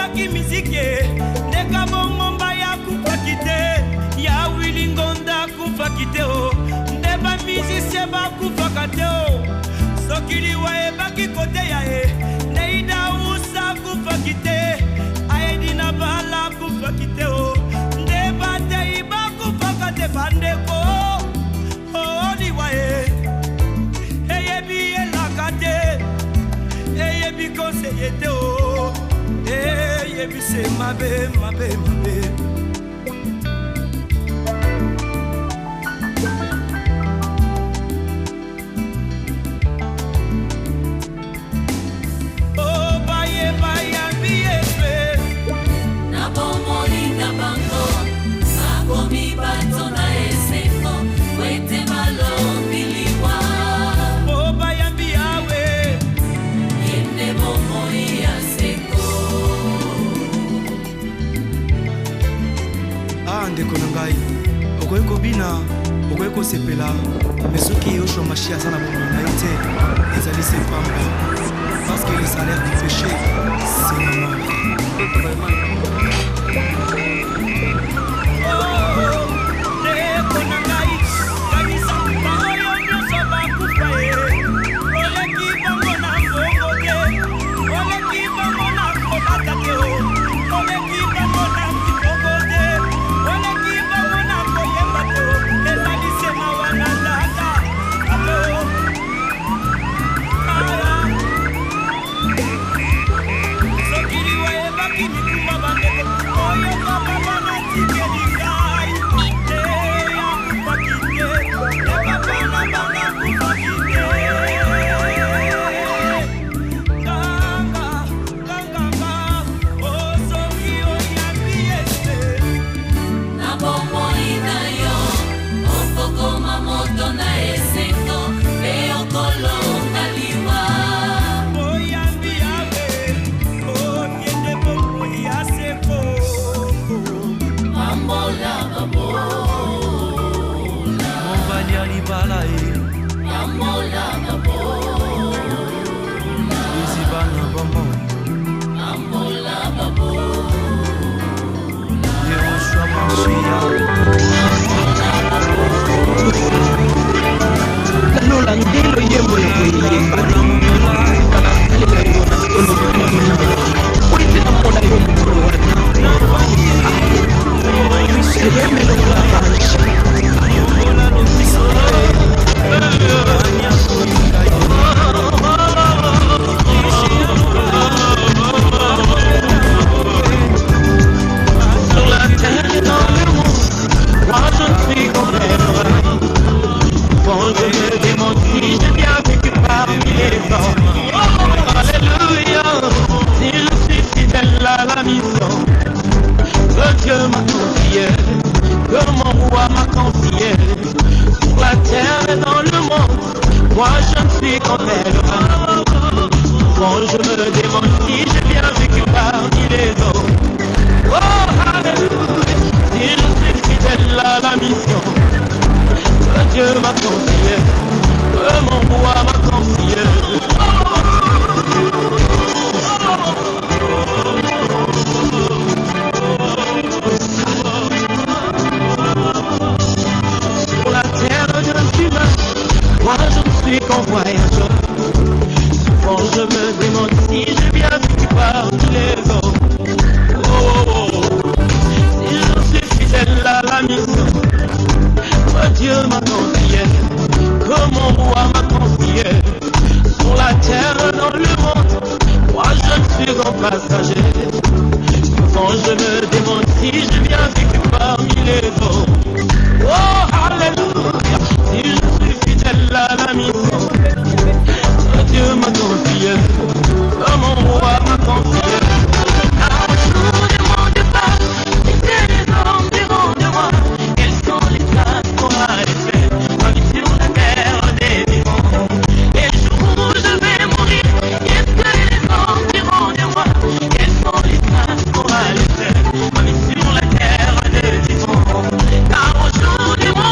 oyebaki miziki ndeka bongomba ya kufaki te ya wilingonda kufaki te o nde bamizisie bakufaka te o sokili wayebaki kote ya e neida usa kufaki te aedina bala kufaki te o nde batei bakufaka te bandeko oliwa e eyebi elaka te eyebi konseye te o eyebi se mabe mabe mabe ndeko na ngai okoki kobina okoki kosepela mesoki oshomashia aza na bomono na yo te ezali se pamba parce que le salaire du péché c'est la mort. Sur la terre des vivants, car aujourd'hui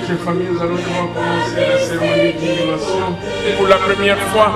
Chers familles, nous allons devoir commencer la cérémonie d'inhumation. Pour la première fois,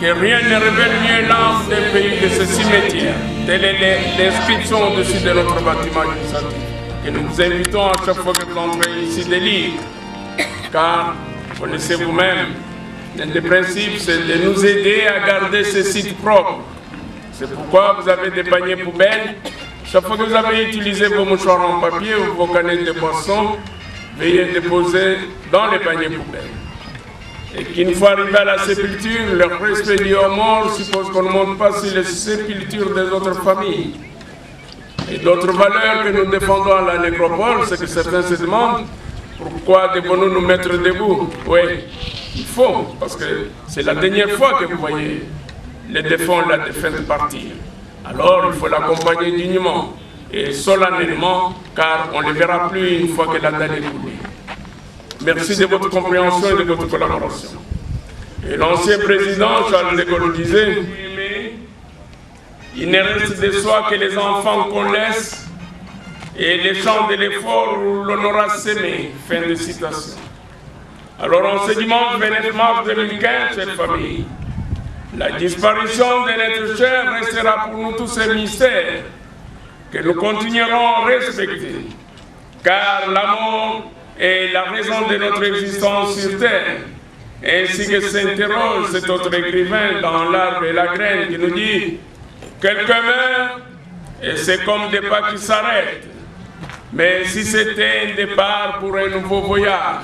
que rien ne révèle mieux l'âme d'un pays que ce cimetière. Telle est l'inscription au-dessus de notre bâtiment administratif. Et nous vous invitons à chaque fois que vous entrez ici de lire. Car, vous connaissez vous-même, l'un des principes, c'est de nous aider à garder ce site propre. C'est pourquoi vous avez des paniers poubelles. Chaque fois que vous avez utilisé vos mouchoirs en papier ou vos canettes de boisson, veuillez déposer dans les paniers poubelles. Et qu'une fois arrivé à la sépulture, le respect dû aux morts suppose qu'on ne monte pas sur les sépultures des autres familles. Et d'autres valeurs que nous défendons à la nécropole, c'est que certains se demandent pourquoi devons-nous nous mettre debout. Oui, il faut, parce que c'est la dernière fois que vous voyez les défunts, la défunte partir. Alors il faut l'accompagner dignement et solennellement, car on ne le verra plus une fois que la date est coulée. Merci de votre compréhension et de votre collaboration. Et l'ancien président Charles de Gaulle disait, il ne reste de soi que les enfants qu'on laisse et les champs de l'effort où l'on aura sémé. Fin de citation. Alors en ce dimanche 29 mars 2015, cette famille, la disparition de notre cher restera pour nous tous un mystère que nous continuerons à respecter, car la mort est la raison de notre existence sur terre, ainsi que s'interroge cet autre écrivain dans L'Arbre et la Graine qui nous dit « Quelqu'un meurt et c'est comme des pas qui s'arrêtent, mais si c'était un départ pour un nouveau voyage,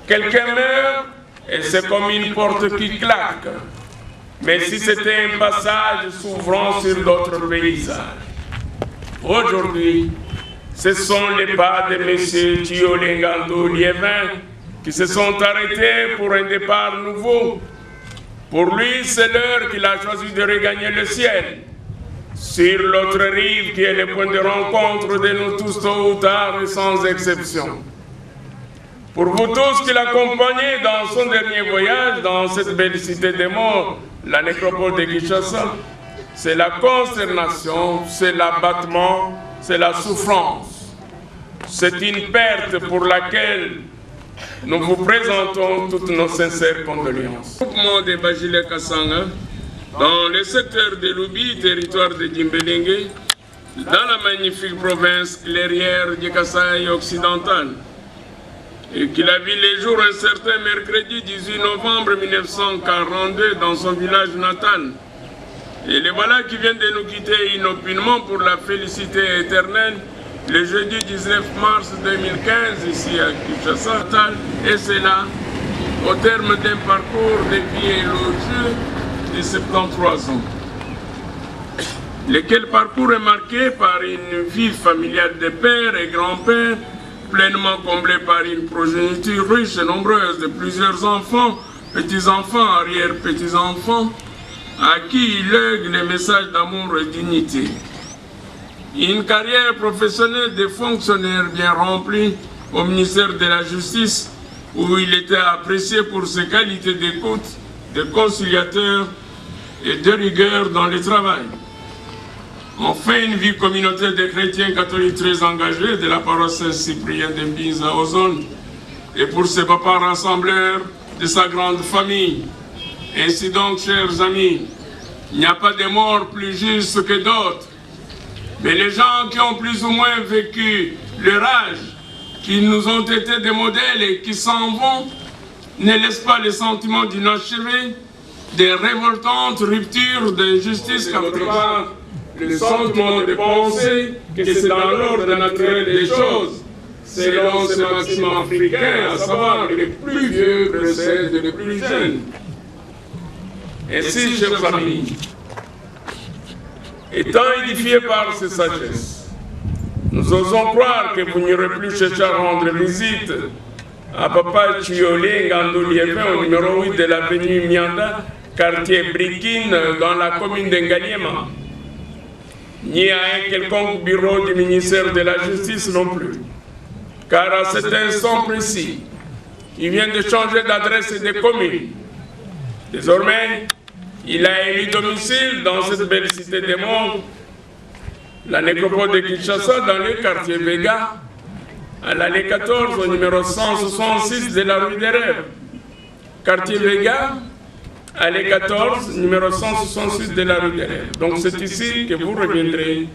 quelqu'un meurt et c'est comme une porte qui claque. Mais si c'était un passage s'ouvrant sur d'autres paysages. Aujourd'hui, ce sont les pas de M. Thio Lengando Liévin qui se sont arrêtés pour un départ nouveau. Pour lui, c'est l'heure qu'il a choisi de regagner le ciel, sur l'autre rive qui est le point de rencontre de nous tous tôt ou tard et sans exception. Pour vous tous qui l'accompagnez dans son dernier voyage dans cette belle cité des morts, la nécropole de Kinshasa, c'est la consternation, c'est l'abattement, c'est la souffrance. C'est une perte pour laquelle nous vous présentons toutes nos sincères condoléances. Le mouvement de Bajile Kasanga, dans le secteur de Loubi, territoire de Dimbélingué, dans la magnifique province clairière du Kasaï occidental, et qu'il a vu les jours un certain mercredi 18 novembre 1942 dans son village natal. Et les voilà qui viennent de nous quitter inopinément pour la félicité éternelle le jeudi 19 mars 2015 ici à Kinshasa. Et c'est là, au terme d'un parcours de vie élogieux de 73 ans. Lequel parcours est marqué par une vie familiale de père et grand-père, pleinement comblée par une progéniture riche et nombreuse de plusieurs enfants, petits-enfants, arrière-petits-enfants, à qui il lègue les messages d'amour et d'unité. Une carrière professionnelle de fonctionnaire bien remplie au ministère de la Justice, où il était apprécié pour ses qualités d'écoute, de conciliateur et de rigueur dans le travail. Enfin, une vie communautaire de chrétiens catholiques très engagés de la paroisse Saint-Cyprien de Binz à Ozone, et pour ses papas rassembleurs de sa grande famille. Ainsi donc, chers amis, il n'y a pas de morts plus justes que d'autres, mais les gens qui ont plus ou moins vécu leur âge, qui nous ont été des modèles et qui s'en vont, ne laissent pas le sentiment d'inachevé, des révoltantes ruptures d'injustice quelque part, le sentiment de penser que c'est dans l'ordre naturel des choses, selon ce maxime africain, à savoir les plus vieux précèdent les plus jeunes. Ainsi, chers amis, étant édifiés par ces sagesses, nous osons croire que vous n'irez plus chercher à rendre visite à Papa Chiolé Ngandou Liévin au numéro 8 de l'avenue Mianda, quartier Brikine, dans la commune d'Engaliema, ni à un quelconque bureau du ministère de la Justice non plus. Car à cet instant précis, il vient de changer d'adresse et de commune. Désormais, il a élu domicile dans cette belle cité des monts, la nécropole de Kinshasa, dans le quartier Vega, à l'allée 14, au numéro 166 de la rue des Rêves. Quartier Vega, allée 14, numéro 166 de la rue des Rêves. Donc c'est ici que vous reviendrez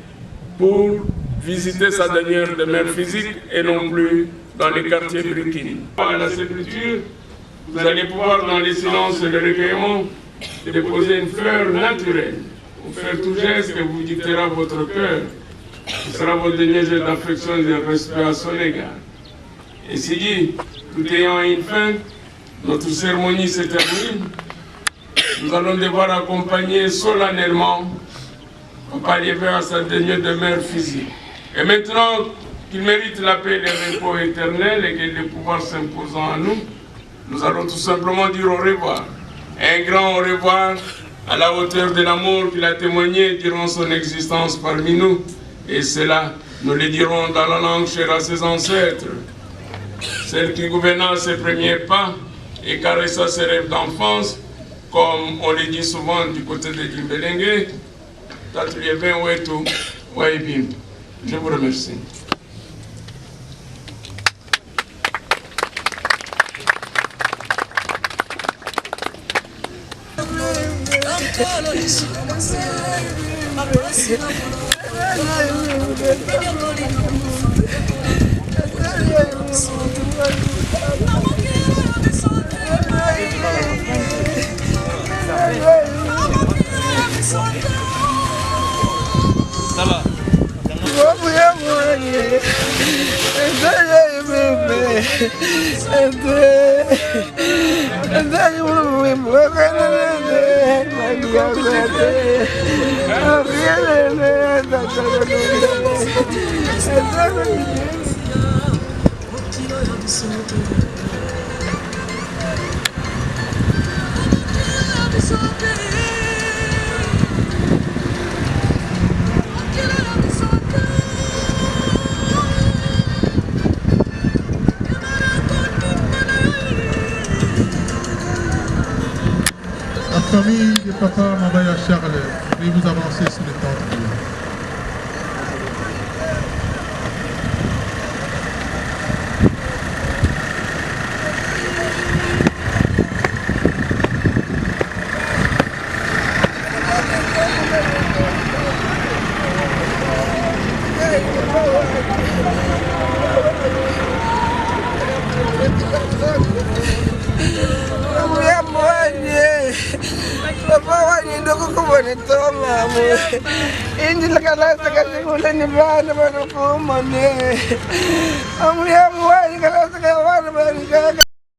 pour visiter sa dernière demeure physique et non plus dans les quartiers Brikine. À la sépulture, vous allez pouvoir, dans les silences et le recueillement, déposer une fleur naturelle, ou faire tout geste que vous dictera votre cœur. Ce sera votre dernier geste d'affection et de respect à son égard. Ainsi dit, tout ayant une fin, notre cérémonie se termine. Nous allons devoir accompagner solennellement Papa Liévin à sa dernière demeure physique. Et maintenant qu'il mérite la paix et le repos éternel et que le pouvoir s'imposant à nous, nous allons tout simplement dire au revoir. Un grand au revoir à la hauteur de l'amour qu'il a témoigné durant son existence parmi nous. Et cela, nous le dirons dans la langue chère à ses ancêtres. Celle qui gouverna ses premiers pas et caressa ses rêves d'enfance, comme on le dit souvent du côté de Djimbelenge, Tatuliévin Wetu Waibim. Je vous remercie. Ça va. La famille de Papa Mabaya Charles, veuillez vous avancer sur le temps de Dieu. Ini lekala sekali bulan ni bahan baru kumane. Amri amwai kalau sekali baru